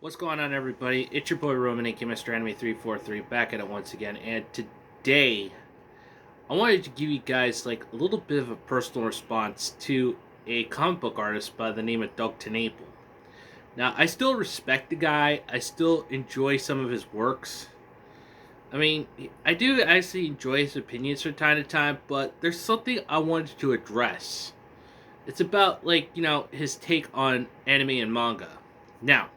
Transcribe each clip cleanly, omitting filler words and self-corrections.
What's going on, everybody? It's your boy Roman, aka Mr. Anime 343, back at it once again. And today, I wanted to give you guys like a little bit of a personal response to a comic book artist by the name of Doug TenNapel. Now, I still respect the guy. I still enjoy some of his works. I mean, I do actually enjoy his opinions from time to time, but there's something I wanted to address. It's about his take on anime and manga. Now,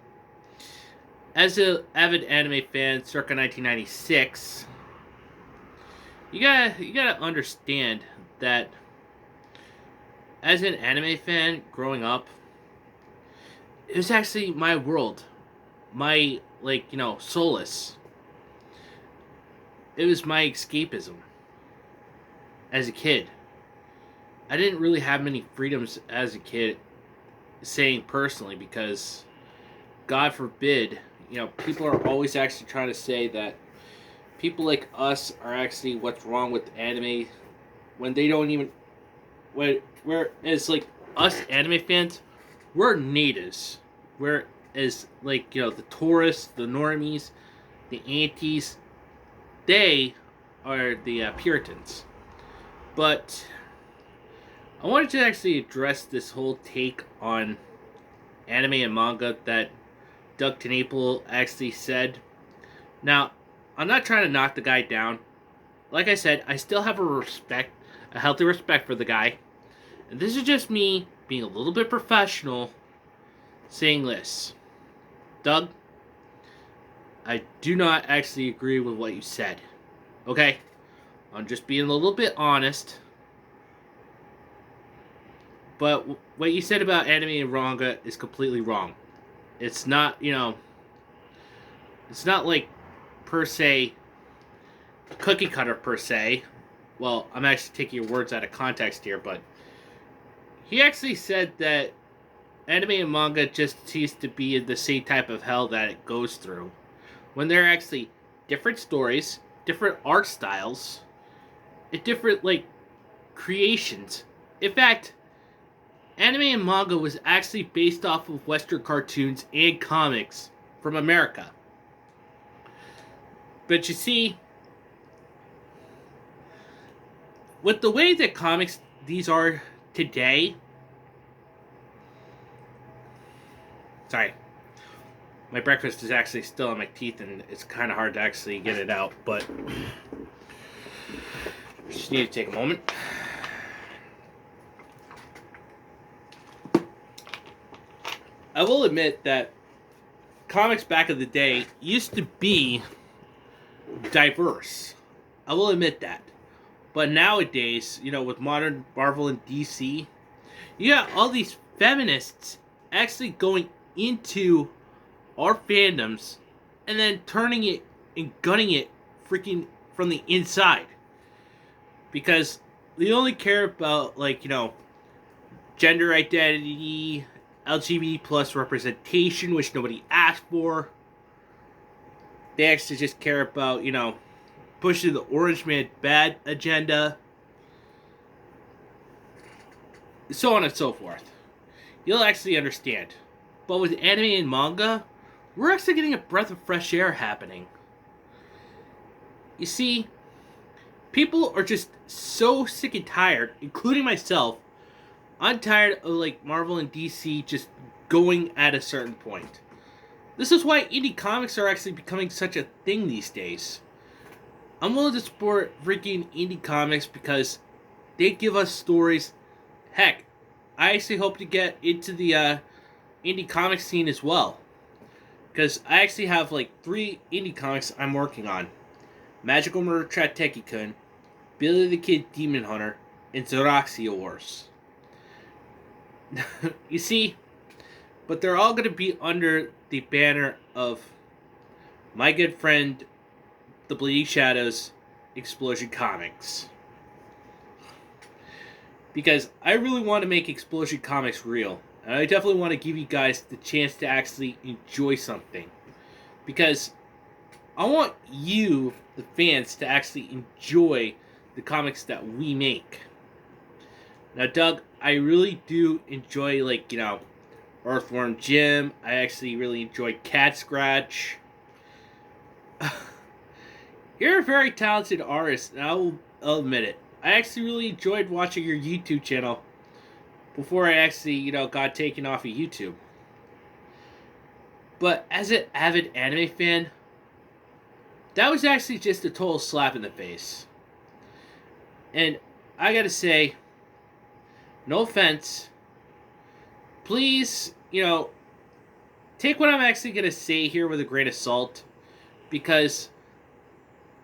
as an avid anime fan circa 1996, you gotta understand that as an anime fan growing up, it was actually my world, my solace. It was my escapism as a kid. I didn't really have many freedoms as a kid, saying personally, because God forbid, people are always actually trying to say that people like us are actually what's wrong with anime when they don't even. Whereas, like, us anime fans, we're natives. Whereas, the tourists, the normies, the antis, they are the Puritans. But I wanted to actually address this whole take on anime and manga that Doug TenNapel actually said. Now, I'm not trying to knock the guy down. Like I said, I still have a healthy respect for the guy. And this is just me being a little bit professional saying this. Doug, I do not actually agree with what you said. Okay? I'm just being a little bit honest. But what you said about anime and manga is completely wrong. It's not, it's not like per se cookie cutter per se. Well, I'm actually taking your words out of context here, but he actually said that anime and manga just seems to be in the same type of hell that it goes through, when they're actually different stories, different art styles, and different creations. In fact, anime and manga was actually based off of Western cartoons and comics from America. But you see, with the way that comics these are today, sorry, my breakfast is actually still in my teeth and it's kind of hard to actually get it out, but just need to take a moment. I will admit that comics back in the day used to be diverse. I will admit that. But nowadays, with modern Marvel and DC, you got all these feminists actually going into our fandoms and then turning it and gunning it freaking from the inside. Because they only care about, gender identity, LGBT plus representation, which nobody asked for. They actually just care about, pushing the Orange Man bad agenda. So on and so forth. You'll actually understand. But with anime and manga, we're actually getting a breath of fresh air happening. You see, people are just so sick and tired, including myself. I'm tired of Marvel and DC just going at a certain point. This is why indie comics are actually becoming such a thing these days. I'm willing to support freaking indie comics because they give us stories. Heck, I actually hope to get into the indie comic scene as well. Because I actually have 3 indie comics I'm working on. Magical Murder Trateki-kun, Billy the Kid Demon Hunter, and Zoraxia Wars. You see, but they're all going to be under the banner of my good friend, the Bleeding Shadows Explosion Comics. Because I really want to make Explosion Comics real. And I definitely want to give you guys the chance to actually enjoy something. Because I want you, the fans, to actually enjoy the comics that we make. Now, Doug, I really do enjoy, Earthworm Jim. I actually really enjoyed Cat Scratch. You're a very talented artist, and I'll admit it. I actually really enjoyed watching your YouTube channel before I actually, got taken off of YouTube. But as an avid anime fan, that was actually just a total slap in the face. And I gotta say, no offense, please, take what I'm actually gonna say here with a grain of salt, because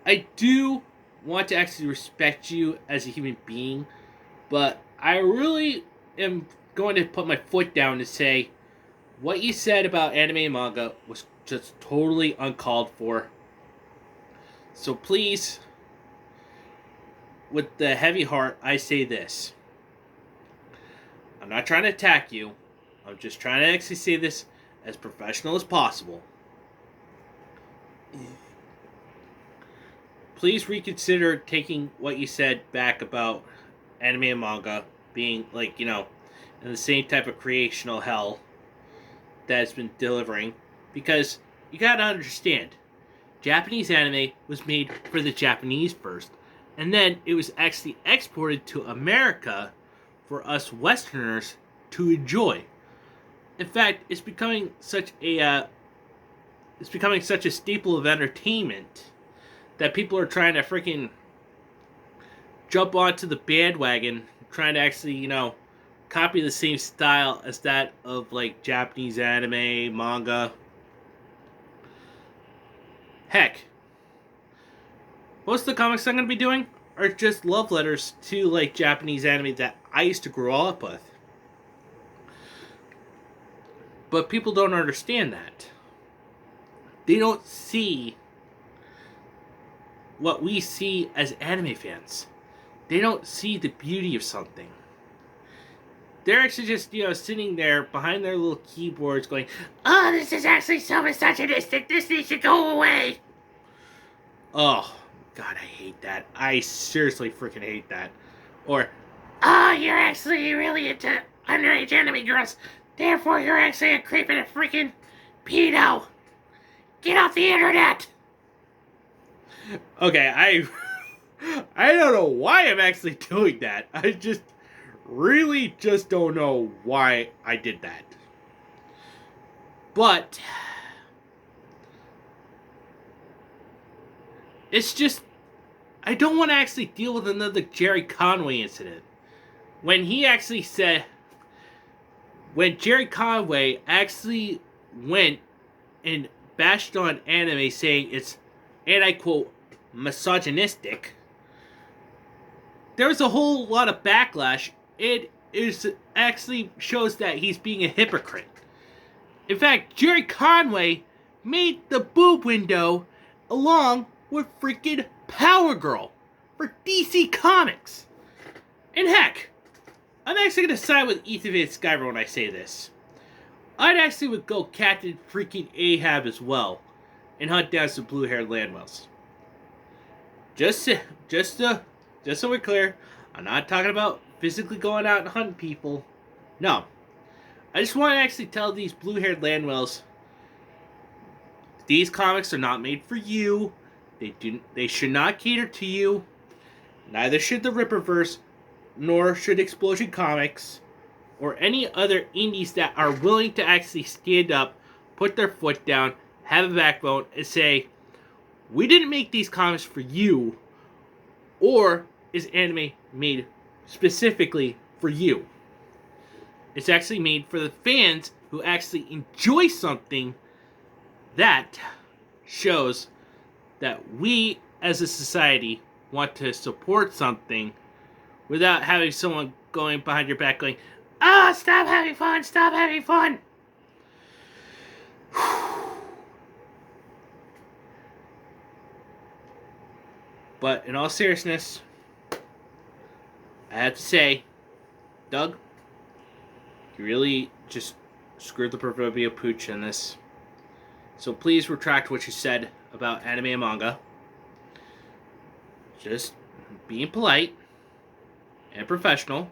I do want to actually respect you as a human being, but I really am going to put my foot down to say what you said about anime and manga was just totally uncalled for. So please, with the heavy heart, I say this. I'm not trying to attack you. I'm just trying to actually say this as professional as possible. Please reconsider taking what you said back about anime and manga being, in the same type of creational hell that it's been delivering. Because you gotta understand, Japanese anime was made for the Japanese first, and then it was actually exported to America for us Westerners to enjoy. In fact, it's becoming such a staple of entertainment that people are trying to freaking jump onto the bandwagon, trying to actually, copy the same style as that of, Japanese anime, manga. Heck, most of the comics I'm going to be doing are just love letters to, Japanese anime that I used to grow up with. But people don't understand that. They don't see what we see as anime fans. They don't see the beauty of something. They're actually just, sitting there behind their little keyboards going, "Oh, this is actually so misogynistic. This needs to go away." Oh, God, I hate that. I seriously freaking hate that. Or, "Oh, you're actually really into underage anime girls. Therefore, you're actually a creep and a freaking pedo. Get off the internet." Okay, I don't know why I'm actually doing that. I really don't know why I did that. But it's just, I don't want to actually deal with another Gerry Conway incident. When Gerry Conway actually went and bashed on anime saying it's, and I quote, misogynistic, there was a whole lot of backlash. It actually shows that he's being a hypocrite. In fact, Gerry Conway made the boob window along with freaking Power Girl for DC Comics. And heck, I'm actually going to side with Ethan Van Sciver when I say this. I'd actually would go Captain freaking Ahab as well and hunt down some blue-haired Landwells. Just so we're clear, I'm not talking about physically going out and hunting people. No. I just want to actually tell these blue-haired Landwells, these comics are not made for you. They should not cater to you. Neither should the Ripperverse, nor should Explosion Comics, or any other indies that are willing to actually stand up, put their foot down, have a backbone, and say, we didn't make these comics for you, or is anime made specifically for you. It's actually made for the fans who actually enjoy something that shows that we as a society want to support something without having someone going behind your back going, "Ah, stop having fun, stop having fun." But in all seriousness, I have to say, Doug, you really just screwed the proverbial pooch in this. So please retract what you said about anime and manga. Just being polite and professional.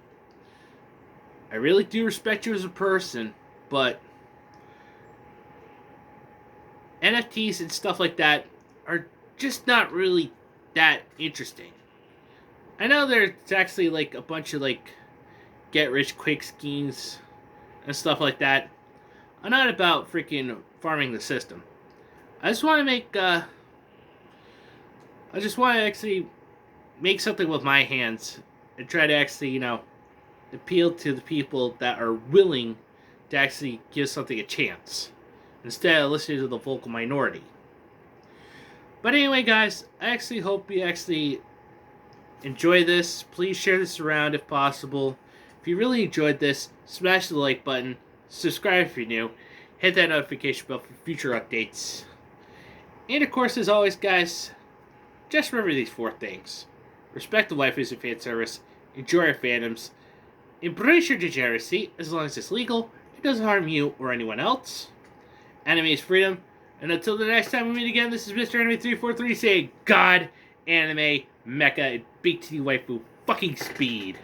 I really do respect you as a person, but NFTs and stuff like that are just not really that interesting. I know there's actually like a bunch of like get rich quick schemes and stuff like that. I'm not about freaking farming the system. I just want to actually make something with my hands and try to actually, appeal to the people that are willing to actually give something a chance instead of listening to the vocal minority. But anyway, guys, I actually hope you actually enjoy this. Please share this around if possible. If you really enjoyed this, smash the like button, subscribe if you're new, hit that notification bell for future updates. And of course, as always, guys, just remember these 4 things. Respect the waifus and fan service, enjoy your fandoms, embrace your degeneracy as long as it's legal, it doesn't harm you or anyone else. Anime is freedom, and until the next time we meet again, this is Mr. Anime 343 saying God, anime, mecha, and big titty waifu fucking speed.